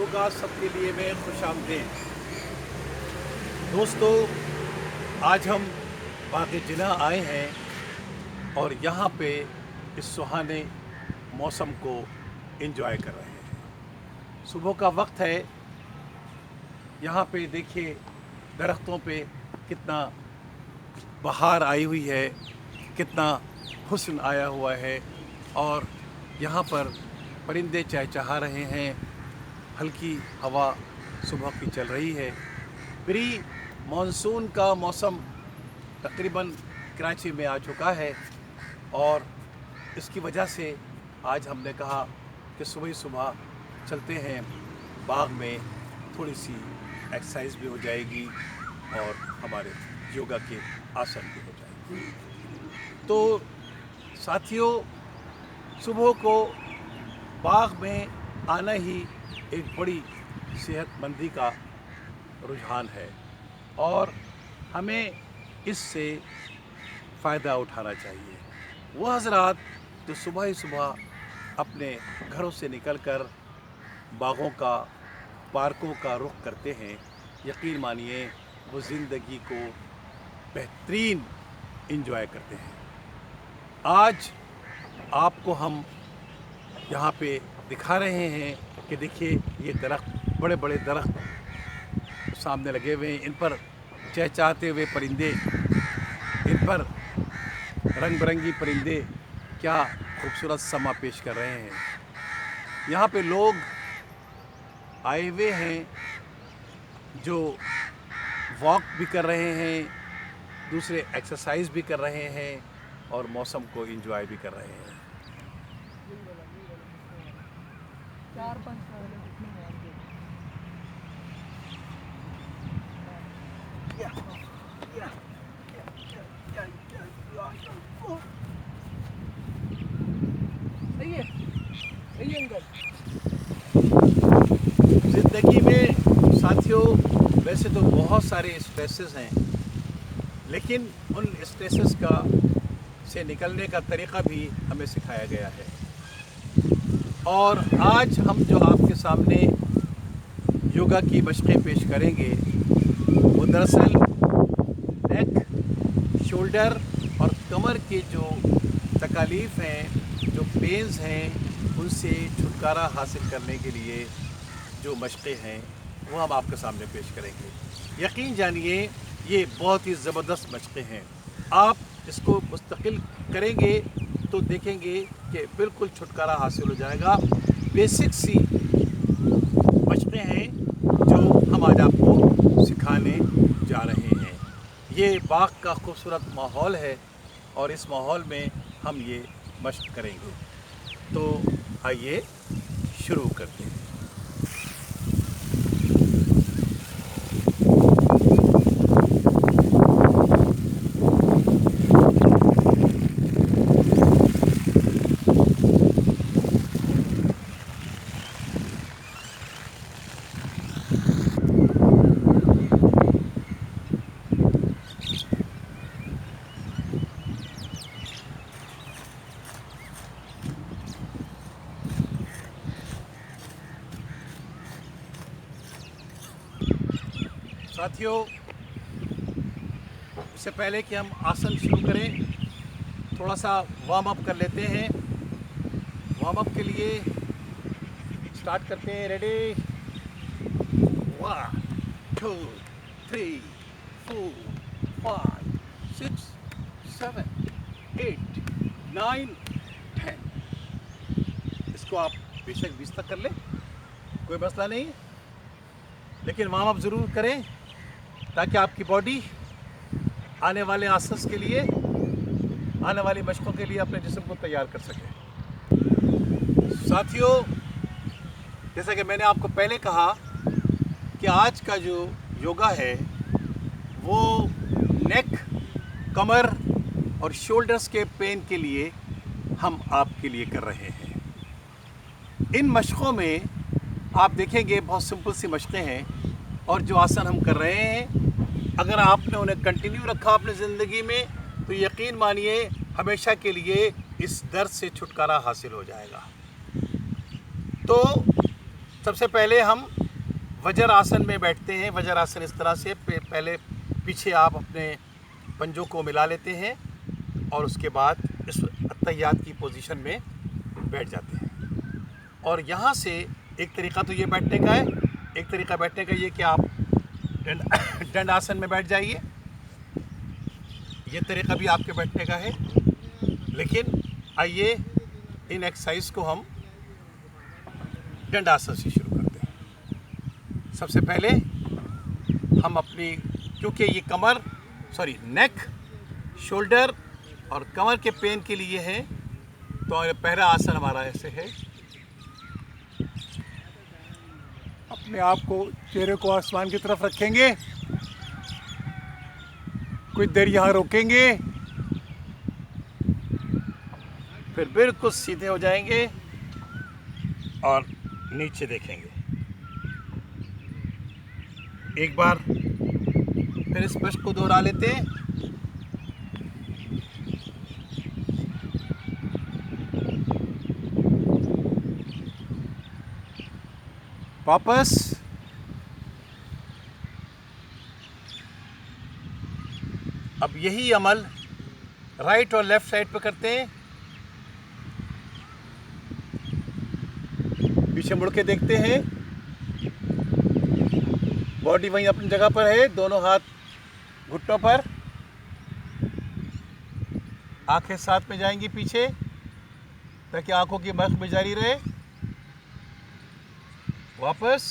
योगा सबके लिए में खुशामदीद। दोस्तों, आज हम बाग़ जिन्ना आए हैं और यहाँ पे इस सुहाने मौसम को एंजॉय कर रहे हैं। सुबह का वक्त है। यहाँ पे देखिए दरख्तों पे कितना बहार आई हुई है, कितना हुस्न आया हुआ है और यहाँ पर परिंदे चहचहा रहे हैं। हल्की हवा सुबह की चल रही है। प्री मानसून का मौसम तकरीबन कराची में आ चुका है और इसकी वजह से आज हमने कहा कि सुबह सुबह चलते हैं बाग में, थोड़ी सी एक्सरसाइज भी हो जाएगी और हमारे योगा के आसन भी हो जाएंगे। तो साथियों, सुबह को बाग में आना ही एक बड़ी सेहतमंदी का रुझान है और हमें इससे फ़ायदा उठाना चाहिए। वो हज़रात जो सुबह ही सुबह अपने घरों से निकलकर बागों का, पार्कों का रुख करते हैं, यकीन मानिए वो ज़िंदगी को बेहतरीन एंजॉय करते हैं। आज आपको हम यहाँ पे दिखा रहे हैं कि देखिए ये दरख्त, बड़े बड़े दरख्त सामने लगे हुए हैं, इन पर चहचहाते हुए परिंदे, इन पर रंग बिरंगी परिंदे क्या खूबसूरत समा पेश कर रहे हैं। यहाँ पे लोग आए हुए हैं जो वॉक भी कर रहे हैं, दूसरे एक्सरसाइज भी कर रहे हैं और मौसम को एंजॉय भी कर रहे हैं। ज़िंदगी में साथियों वैसे तो बहुत सारे स्ट्रेसेस हैं, लेकिन उन स्ट्रेसेस का से निकलने का तरीक़ा भी हमें सिखाया गया है। और आज हम जो आपके सामने योगा की मशक़ें पेश करेंगे वो दरअसल नेक, शोल्डर और कमर के जो तकालीफ हैं, जो पेन्स हैं, उनसे छुटकारा हासिल करने के लिए जो मशक़ें हैं वो हम आपके सामने पेश करेंगे। यकीन जानिए ये बहुत ही ज़बरदस्त मशक़ें हैं। आप इसको मुस्तकिल करेंगे तो देखेंगे कि बिल्कुल छुटकारा हासिल हो जाएगा। बेसिक सी मशक़ें हैं जो हम आज आपको सिखाने जा रहे हैं। ये बाग का खूबसूरत माहौल है और इस माहौल में हम ये मशक़ करेंगे। तो आइए शुरू करते हैं। साथियों, इससे पहले कि हम आसन शुरू करें, थोड़ा सा वार्म अप कर लेते हैं। वार्म अप के लिए स्टार्ट करते हैं। रेडी? 1 2 3 4 5 6 7 8 9 10। इसको आप बेशक 20 तक कर लें, कोई मसला नहीं, लेकिन वार्म अप ज़रूर करें ताकि आपकी बॉडी आने वाले आसंस के लिए, आने वाली मशक़ों के लिए अपने जिस्म को तैयार कर सके। साथियों, जैसा कि मैंने आपको पहले कहा कि आज का जो योगा है वो नेक, कमर और शोल्डर्स के पेन के लिए हम आपके लिए कर रहे हैं। इन मशक़ों में आप देखेंगे बहुत सिंपल सी मशक़ें हैं और जो आसन हम कर रहे हैं, अगर आपने उन्हें कंटिन्यू रखा अपनी ज़िंदगी में तो यकीन मानिए हमेशा के लिए इस दर्द से छुटकारा हासिल हो जाएगा। तो सबसे पहले हम वज्रासन में बैठते हैं। वज्रासन इस तरह से पहले पीछे आप अपने पंजों को मिला लेते हैं और उसके बाद इस अत्तहियात की पोजीशन में बैठ जाते हैं। और यहाँ से एक तरीका तो ये बैठने का है, एक तरीका बैठने का ये कि आप दंडासन में बैठ जाइए। ये तरीका भी आपके बैठने का है। लेकिन आइए इन एक्सरसाइज को हम दंडासन से शुरू करते हैं। सबसे पहले हम अपनी, क्योंकि ये नेक, शोल्डर और कमर के पेन के लिए है, तो पहला आसन हमारा ऐसे है। अपने आप को, चेहरे को आसमान की तरफ रखेंगे, कुछ देर यहाँ रोकेंगे, फिर बिल्कुल सीधे हो जाएंगे और नीचे देखेंगे। एक बार फिर इस पृष्ठ को दोहरा लेते हैं। वापस अब यही अमल राइट और लेफ्ट साइड पे करते हैं। पीछे मुड़ के देखते हैं, बॉडी वहीं अपनी जगह पर है, दोनों हाथ घुटनों पर, आंखें साथ में जाएंगी पीछे ताकि आंखों की महक भी जारी रहे। वापस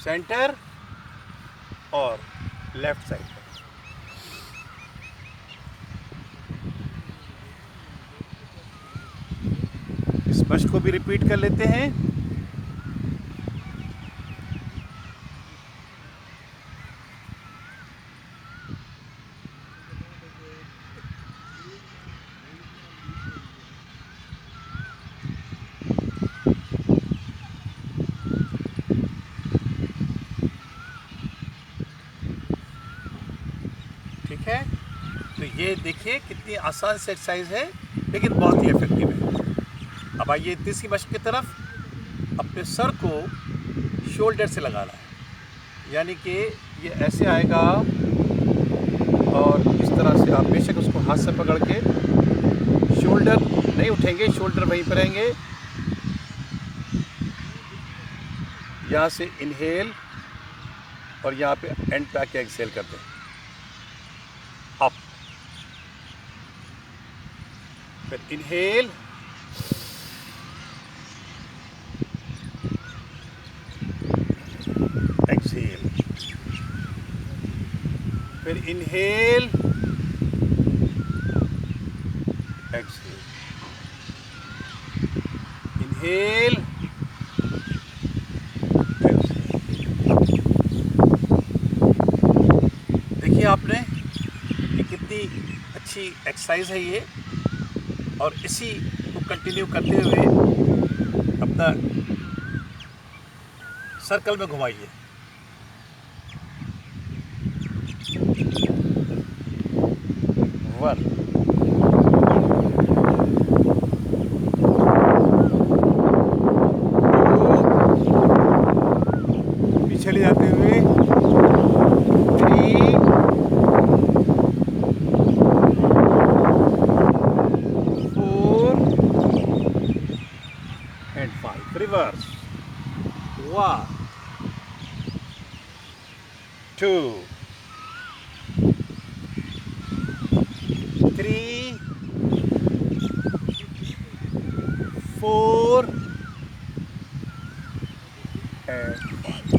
सेंटर और लेफ्ट साइड पर। इस मशक को भी रिपीट कर लेते हैं। ठीक है, तो ये देखिए कितनी आसान सी एक्सरसाइज है, लेकिन बहुत ही इफेक्टिव है। अब आइए तीसरी मशक की तरफ। अपने सर को शोल्डर से लगाना है, यानी कि ये ऐसे आएगा और इस तरह से आप बेशक उसको हाथ से पकड़ के, शोल्डर नहीं उठेंगे, शोल्डर वहीं पर रहेंगे। यहाँ से इनहेल और यहाँ पे एंड पे आके एक्सहेल करते हैं। अप, फिर इनहेल, एक्सहेल, फिर इनहेल, एक्सहेल, इनहेल, एक्सहेल। देखिए आपने ये कितनी अच्छी एक्सरसाइज है ये, और इसी को कंटिन्यू करते हुए अपना सर्कल में घुमाइए। वन, पीछे ले जाते हुए, 3, 4 and 5. Reverse. 1, 2, 3, 4 and 5.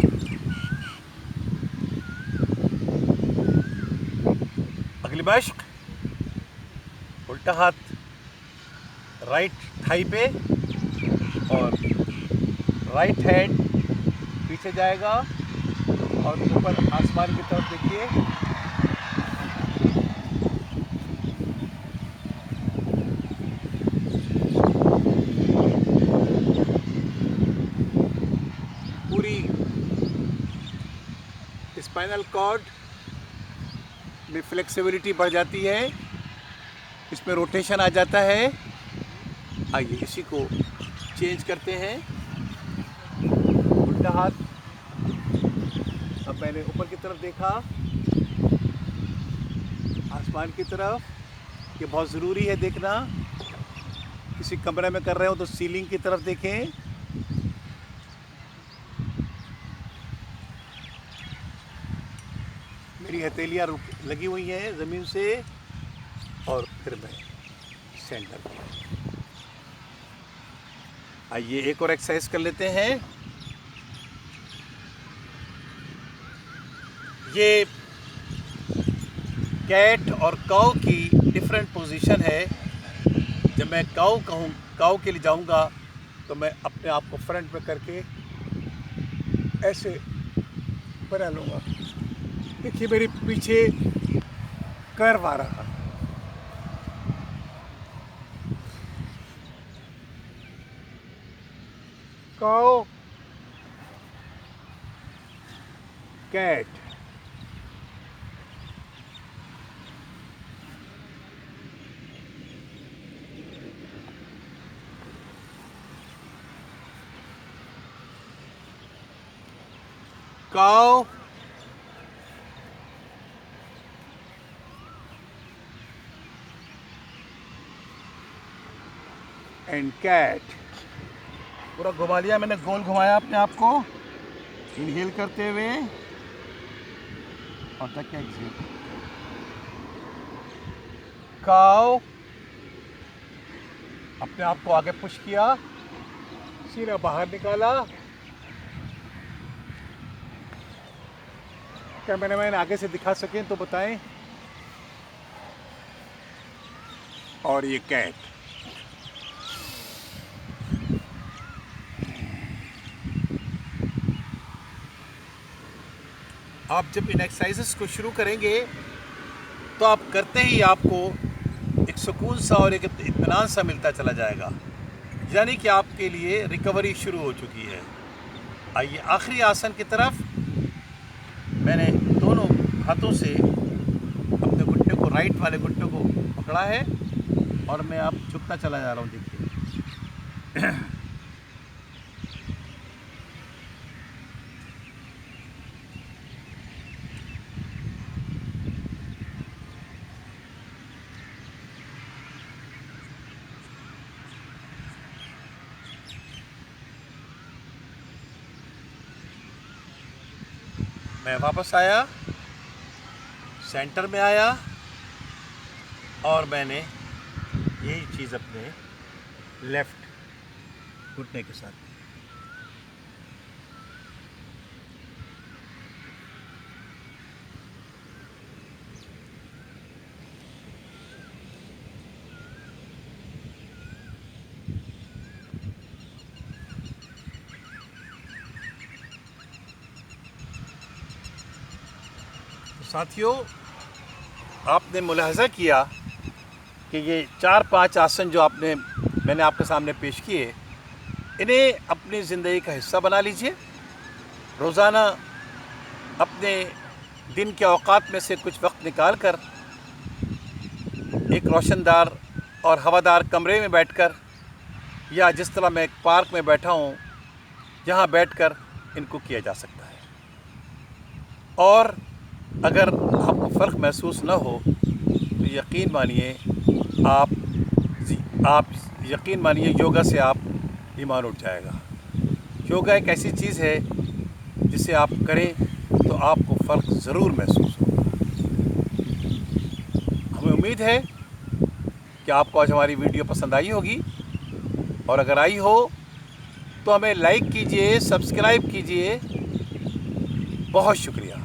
अगली मशक, उल्टा हाथ राइट थाई पे और राइट हैंड पीछे जाएगा और ऊपर आसमान की तरफ देखिए। पूरी स्पाइनल कॉर्ड में फ्लेक्सिबिलिटी बढ़ जाती है, इसमें रोटेशन आ जाता है। आइए इसी को चेंज करते हैं। उल्टा हाथ। अब मैंने ऊपर की तरफ देखा, आसमान की तरफ। ये बहुत ज़रूरी है देखना। किसी कमरे में कर रहे हो तो सीलिंग की तरफ देखें। मेरी हथेलियाँ लगी हुई हैं ज़मीन से, और फिर मैं सेंटर पर। आइए एक और एक्सरसाइज कर लेते हैं। ये कैट और काऊ की डिफरेंट पोजीशन है। जब मैं काऊ के लिए जाऊंगा तो मैं अपने आप को फ्रंट में करके ऐसे बना लूँगा। देखिए मेरे पीछे कर्व आ रहा। Cow, cat. Cow, and cat. पूरा घुमा लिया मैंने, गोल घुमाया अपने आप को, इनहेल करते हुए और तक एक्सहेल। काऊ, अपने आप को आगे पुश किया, सीना बाहर निकाला। कैमरामैन आगे से दिखा सकें तो बताएं। और ये कैट। आप जब इन एक्सरसाइजेस को शुरू करेंगे तो आप करते ही आपको एक सुकून सा और एक इत्मीनान सा मिलता चला जाएगा, यानी कि आपके लिए रिकवरी शुरू हो चुकी है। आइए आखिरी आसन की तरफ। मैंने दोनों हाथों से अपने घुटने को, राइट वाले घुटने को पकड़ा है और मैं अब झुकता चला जा रहा हूँ। देखिए मैं वापस आया, सेंटर में आया और मैंने यही चीज़ अपने लेफ्ट घुटने के साथ। साथियों, आपने मुलाहजा किया कि ये 4-5 आसन जो मैंने आपके सामने पेश किए, इन्हें अपनी ज़िंदगी का हिस्सा बना लीजिए। रोज़ाना अपने दिन के औकात में से कुछ वक्त निकाल कर एक रोशनदार और हवादार कमरे में बैठकर, या जिस तरह मैं एक पार्क में बैठा हूँ, यहाँ बैठकर इनको किया जा सकता है। और अगर आपको फ़र्क महसूस न हो तो यकीन मानिए योगा से आप ईमान उठ जाएगा। योगा एक ऐसी चीज़ है जिसे आप करें तो आपको फ़र्क ज़रूर महसूस होगा। हमें उम्मीद है कि आपको आज हमारी वीडियो पसंद आई होगी, और अगर आई हो तो हमें लाइक कीजिए, सब्सक्राइब कीजिए। बहुत शुक्रिया।